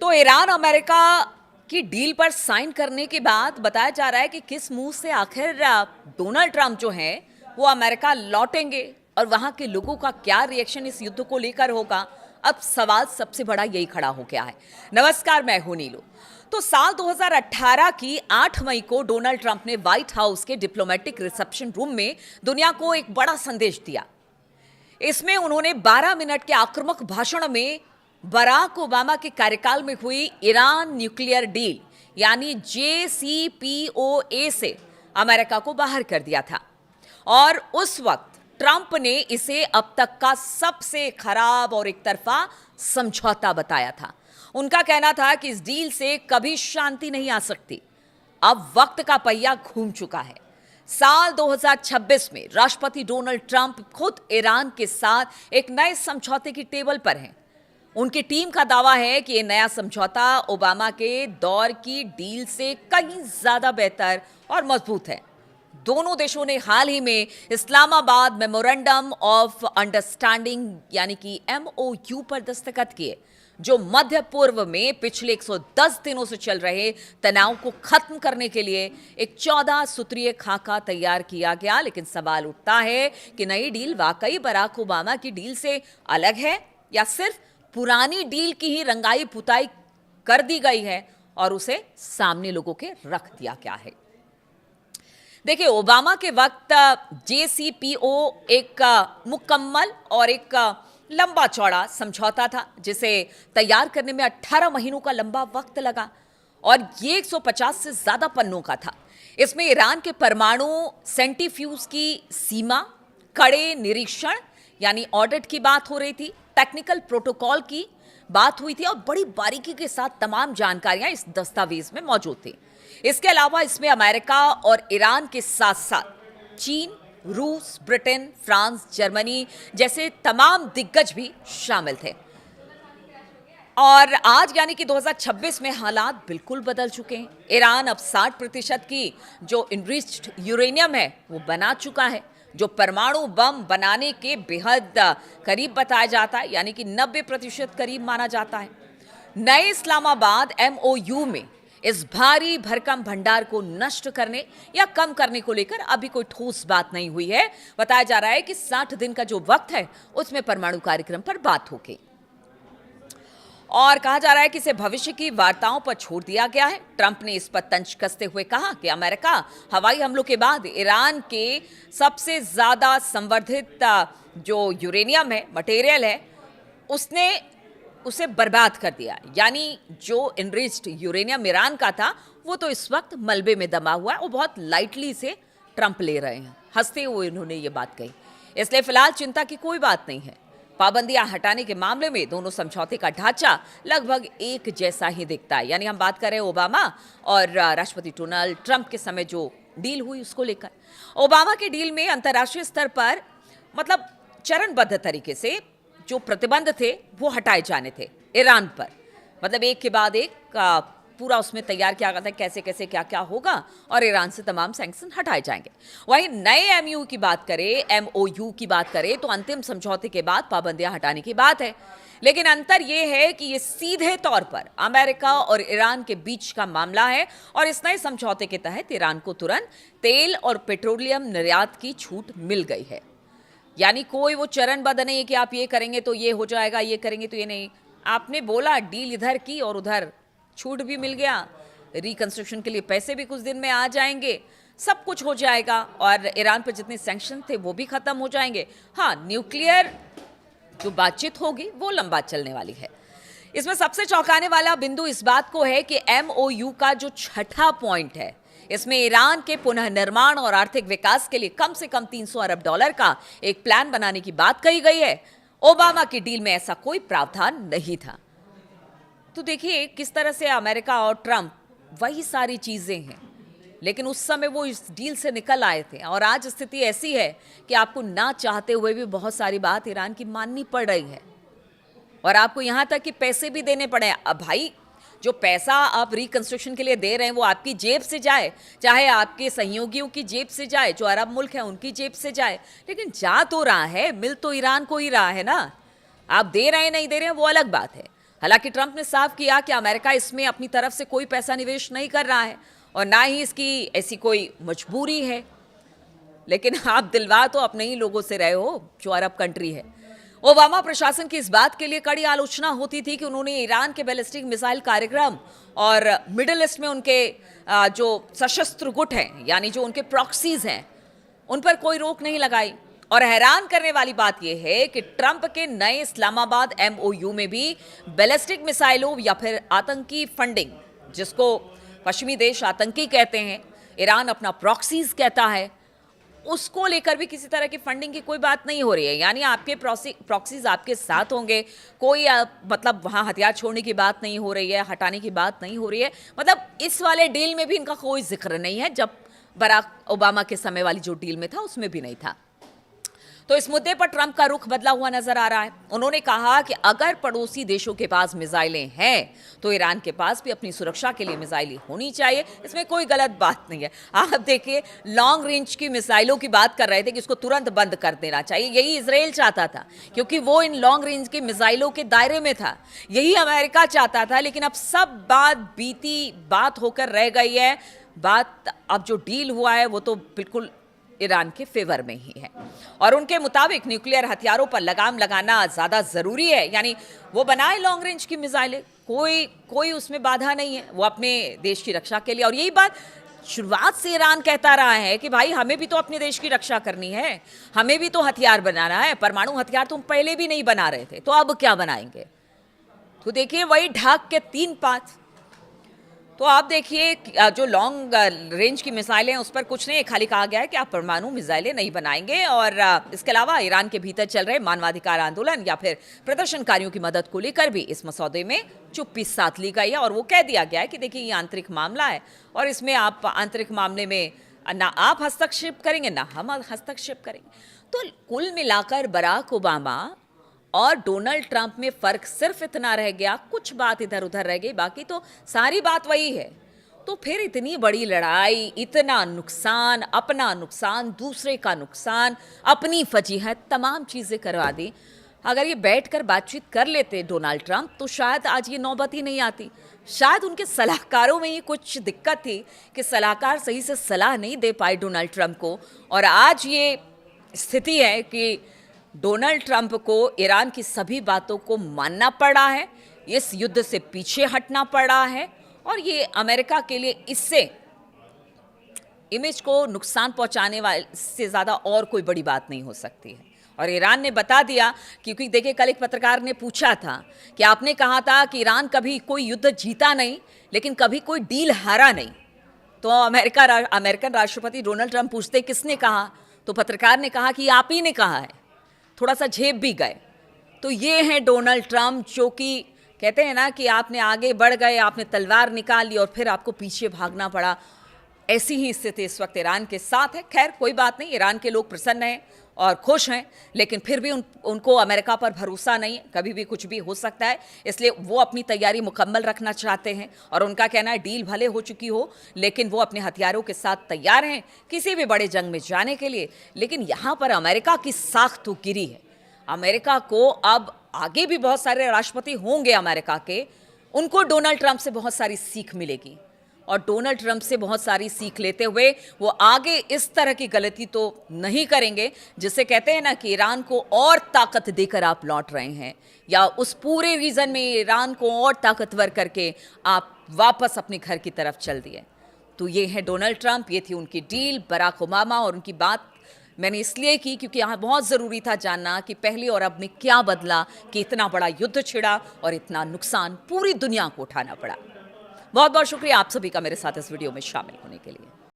तो Iran America की deal पर साइन करने के बाद बताया जा रहा है कि किस मुंह से आखिर डोनाल्ड ट्रंप जो हैं वो अमेरिका लौटेंगे और वहां के लोगों का क्या रिएक्शन इस युद्ध को लेकर होगा। अब सवाल सबसे बड़ा यही खड़ा हो गया है। नमस्कार, मैं हूं नीलू। तो साल 2018 की 8 मई को डोनाल्ड ट्रंप ने व्हाइट हाउस के डिप्लोमेटिक रिसेप्शन रूम में दुनिया को एक बड़ा संदेश दिया। इसमें उन्होंने 12 मिनट के आक्रामक भाषण में बराक ओबामा के कार्यकाल में हुई ईरान न्यूक्लियर डील यानी JCPOA से अमेरिका को बाहर कर दिया था और उस वक्त ट्रंप ने इसे अब तक का सबसे खराब और एक तरफा समझौता बताया था। उनका कहना था कि इस डील से कभी शांति नहीं आ सकती। अब वक्त का पहिया घूम चुका है। साल 2026 में राष्ट्रपति डोनाल्ड ट्रंप खुद ईरान के साथ एक नए समझौते की टेबल पर हैं। उनकी टीम का दावा है कि यह नया समझौता ओबामा के दौर की डील से कहीं ज्यादा बेहतर और मजबूत है। दोनों देशों ने हाल ही में इस्लामाबाद मेमोरेंडम ऑफ अंडरस्टैंडिंग यानी कि MOU पर दस्तखत किए, जो मध्य पूर्व में पिछले 110 दिनों से चल रहे तनाव को खत्म करने के लिए एक 14 सूत्रीय खाका तैयार किया गया। लेकिन सवाल उठता है कि नई डील वाकई बराक ओबामा की डील से अलग है या सिर्फ पुरानी डील की ही रंगाई पुताई कर दी गई है और उसे सामने लोगों के रख दिया गया है। देखिए, ओबामा के वक्त JCPO एक मुकम्मल और एक लंबा चौड़ा समझौता था जिसे तैयार करने में 18 महीनों का लंबा वक्त लगा और ये 150 से ज्यादा पन्नों का था। इसमें ईरान के परमाणु सेंट्रीफ्यूज की सीमा, कड़े निरीक्षण यानी ऑडिट की बात हो रही थी, टेक्निकल प्रोटोकॉल की बात हुई थी और बड़ी बारीकी के साथ तमाम जानकारियां इस दस्तावेज में मौजूद थी। इसके अलावा इसमें अमेरिका और ईरान के साथ साथ चीन, रूस, ब्रिटेन, फ्रांस, जर्मनी जैसे तमाम दिग्गज भी शामिल थे। और आज यानी कि 2026 में हालात बिल्कुल बदल चुके हैं। ईरान अब 60% की जो इनरिच्ड यूरेनियम है वो बना चुका है, जो परमाणु बम बनाने के बेहद करीब बताया जाता है, यानी कि 90% करीब माना जाता है। नए इस्लामाबाद MOU में इस भारी भरकम भंडार को नष्ट करने या कम करने को लेकर अभी कोई ठोस बात नहीं हुई है। बताया जा रहा है कि 60 दिन का जो वक्त है उसमें परमाणु कार्यक्रम पर बात होगी और कहा जा रहा है कि इसे भविष्य की वार्ताओं पर छोड़ दिया गया है। ट्रंप ने इस पर तंज कसते हुए कहा कि अमेरिका हवाई हमलों के बाद ईरान के सबसे ज्यादा संवर्धित जो यूरेनियम है, मटेरियल है, उसने उसे बर्बाद कर दिया। यानी जो इनरिच्ड यूरेनियम ईरान का था वो तो इस वक्त मलबे में दमा हुआ है। वो बहुत लाइटली से ट्रंप ले रहे हैं। हंसते हुए उन्होंने ये बात कही। इसलिए फिलहाल चिंता की कोई बात नहीं है। पाबंदियां हटाने के मामले में दोनों समझौते का ढांचा लगभग एक जैसा ही दिखता है। यानी हम बात करें ओबामा और राष्ट्रपति डोनाल्ड ट्रंप के समय जो डील हुई उसको लेकर। ओबामा की डील में अंतर्राष्ट्रीय स्तर पर मतलब चरणबद्ध तरीके से जो प्रतिबंध थे वो हटाए जाने थे ईरान पर, मतलब एक के बाद एक पूरा उसमें तैयार किया गया था कैसे कैसे क्या क्या होगा और ईरान से तमाम सैंक्शन हटाए जाएंगे। वहीं नए MOU की बात करें, MOU की बात करें तो अंतिम समझौते के बाद पाबंदियां हटाने की बात है। लेकिन अंतर यह है कि ये सीधे तौर पर अमेरिका और ईरान के बीच का मामला है और इस नए समझौते के तहत ईरान को तुरंत तेल और पेट्रोलियम निर्यात की छूट मिल गई है। यानी कोई वो चरणबद्ध नहीं है कि आप ये करेंगे तो ये हो जाएगा, ये करेंगे तो ये नहीं। आपने बोला डील इधर की और उधर छूट भी मिल गया, रिकंस्ट्रक्शन के लिए पैसे भी कुछ दिन में आ जाएंगे, सब कुछ हो जाएगा और ईरान पर जितने सैंक्शन थे वो भी खत्म हो जाएंगे। हाँ, न्यूक्लियर जो बातचीत होगी वो लंबा चलने वाली है। इसमें सबसे चौंकाने वाला बिंदु इस बात को है कि MOU का जो छठा पॉइंट है, इसमें ईरान के पुनः निर्माण और आर्थिक विकास के लिए कम से कम $300 अरब का एक प्लान बनाने की बात कही गई है। ओबामा की डील में ऐसा कोई प्रावधान नहीं था। तो देखिए किस तरह से अमेरिका और ट्रंप वही सारी चीजें हैं, लेकिन उस समय वो इस डील से निकल आए थे और आज स्थिति ऐसी है कि आपको ना चाहते हुए भी बहुत सारी बात ईरान की माननी पड़ रही है और आपको यहां तक कि पैसे भी देने पड़े। अब भाई जो पैसा आप रिकंस्ट्रक्शन के लिए दे रहे हैं वो आपकी जेब से जाए, चाहे आपके सहयोगियों की जेब से जाए, जो अरब मुल्क है उनकी जेब से जाए, लेकिन जा तो रहा है, मिल तो ईरान को ही रहा है ना। आप दे रहे हैं नहीं दे रहे हैं वो अलग बात है। हालांकि ट्रंप ने साफ किया कि अमेरिका इसमें अपनी तरफ से कोई पैसा निवेश नहीं कर रहा है और ना ही इसकी ऐसी कोई मजबूरी है। लेकिन आप दिलवा तो अपने ही लोगों से रहे हो जो अरब कंट्री है। ओबामा प्रशासन की इस बात के लिए कड़ी आलोचना होती थी कि उन्होंने ईरान के बैलिस्टिक मिसाइल कार्यक्रम और मिडिल ईस्ट में उनके जो सशस्त्र गुट हैं यानी जो उनके प्रॉक्सीज हैं उन पर कोई रोक नहीं लगाई। और हैरान करने वाली बात यह है कि ट्रंप के नए इस्लामाबाद एमओयू में भी बैलिस्टिक मिसाइलों या फिर आतंकी फंडिंग, जिसको पश्चिमी देश आतंकी कहते हैं, ईरान अपना प्रॉक्सीज कहता है, उसको लेकर भी किसी तरह की फंडिंग की कोई बात नहीं हो रही है। यानी आपके प्रॉक्सीज आपके साथ होंगे, कोई मतलब वहां हथियार छोड़ने की बात नहीं हो रही है, हटाने की बात नहीं हो रही है। मतलब इस वाले डील में भी इनका कोई जिक्र नहीं है, जब बराक ओबामा के समय वाली जो डील में था उसमें भी नहीं था। तो इस मुद्दे पर ट्रंप का रुख बदला हुआ नजर आ रहा है। उन्होंने कहा कि अगर पड़ोसी देशों के पास मिसाइलें हैं तो ईरान के पास भी अपनी सुरक्षा के लिए मिसाइलें होनी चाहिए, इसमें कोई गलत बात नहीं है। आप देखिए, लॉन्ग रेंज की मिसाइलों की बात कर रहे थे कि इसको तुरंत बंद कर देना चाहिए, यही इजराइल चाहता था क्योंकि वो इन लॉन्ग रेंज की मिसाइलों के दायरे में था। यही अमेरिका चाहता था, लेकिन अब सब बात बीती बात होकर रह गई है। बात अब जो डील हुआ है वो तो बिल्कुल ईरान के फेवर में ही है और उनके मुताबिक न्यूक्लियर हथियारों पर लगाम लगाना ज्यादा जरूरी है। यानी वो बनाए लॉन्ग रेंज की मिसाइलें, कोई उसमें बाधा नहीं है, वो अपने देश की रक्षा के लिए। और यही बात शुरुआत से ईरान कहता रहा है कि भाई हमें भी तो अपने देश की रक्षा करनी है, हमें भी तो हथियार बनाना है। परमाणु हथियार तुम पहले भी नहीं बना रहे थे, तो अब क्या बनाएंगे? तो देखिए, वही ढाक के 3 पात। तो आप देखिए, जो लॉन्ग रेंज की मिसाइलें हैं उस पर कुछ नहीं, खाली कहा गया है कि आप परमाणु मिसाइलें नहीं बनाएंगे। और इसके अलावा ईरान के भीतर चल रहे मानवाधिकार आंदोलन या फिर प्रदर्शनकारियों की मदद को लेकर भी इस मसौदे में चुप्पी साध ली गई है और वो कह दिया गया है कि देखिए ये आंतरिक मामला है और इसमें आप आंतरिक मामले में ना आप हस्तक्षेप करेंगे ना हम हस्तक्षेप करेंगे। तो कुल मिलाकर बराक ओबामा और डोनाल्ड ट्रंप में फर्क सिर्फ इतना रह गया, कुछ बात इधर उधर रह गई, बाकी तो सारी बात वही है। तो फिर इतनी बड़ी लड़ाई, इतना नुकसान, अपना नुकसान, दूसरे का नुकसान, अपनी फजीहत, तमाम चीज़ें करवा दी। अगर ये बैठकर बातचीत कर लेते डोनाल्ड ट्रंप तो शायद आज ये नौबत ही नहीं आती। शायद उनके सलाहकारों में ही कुछ दिक्कत थी कि सलाहकार सही से सलाह नहीं दे पाए डोनाल्ड ट्रंप को, और आज ये स्थिति है कि डोनाल्ड ट्रंप को ईरान की सभी बातों को मानना पड़ा है, इस युद्ध से पीछे हटना पड़ा है और ये अमेरिका के लिए इससे इमेज को नुकसान पहुंचाने वाले से ज़्यादा और कोई बड़ी बात नहीं हो सकती है। और ईरान ने बता दिया, क्योंकि देखिए कल एक पत्रकार ने पूछा था कि आपने कहा था कि ईरान कभी कोई युद्ध जीता नहीं लेकिन कभी कोई डील हारा नहीं। तो अमेरिकन राष्ट्रपति डोनाल्ड ट्रंप पूछते किसने कहा, तो पत्रकार ने कहा कि आप ही ने कहा है। थोड़ा सा झेप भी गए। तो ये हैं डोनाल्ड ट्रंप, जो कि कहते हैं ना कि आपने आगे बढ़ गए, आपने तलवार निकाल ली और फिर आपको पीछे भागना पड़ा। ऐसी ही स्थिति इस वक्त ईरान के साथ है। खैर कोई बात नहीं, ईरान के लोग प्रसन्न हैं और खुश हैं, लेकिन फिर भी उनको अमेरिका पर भरोसा नहीं है, कभी भी कुछ भी हो सकता है। इसलिए वो अपनी तैयारी मुकम्मल रखना चाहते हैं और उनका कहना है डील भले हो चुकी हो लेकिन वो अपने हथियारों के साथ तैयार हैं किसी भी बड़े जंग में जाने के लिए। लेकिन यहाँ पर अमेरिका की साख तो गिरी है। अमेरिका को अब आगे भी बहुत सारे राष्ट्रपति होंगे अमेरिका के, उनको डोनाल्ड ट्रंप से बहुत सारी सीख मिलेगी और डोनाल्ड ट्रंप से बहुत सारी सीख लेते हुए वो आगे इस तरह की गलती तो नहीं करेंगे, जिसे कहते हैं ना कि ईरान को और ताकत देकर आप लौट रहे हैं, या उस पूरे रीजन में ईरान को और ताकतवर करके आप वापस अपने घर की तरफ चल दिए। तो ये है डोनाल्ड ट्रंप, ये थी उनकी डील। बराक ओबामा और उनकी बात मैंने इसलिए की क्योंकि यहाँ बहुत ज़रूरी था जानना कि पहले और अब में क्या बदला कि इतना बड़ा युद्ध छिड़ा और इतना नुकसान पूरी दुनिया को उठाना पड़ा। बहुत बहुत शुक्रिया आप सभी का मेरे साथ इस वीडियो में शामिल होने के लिए।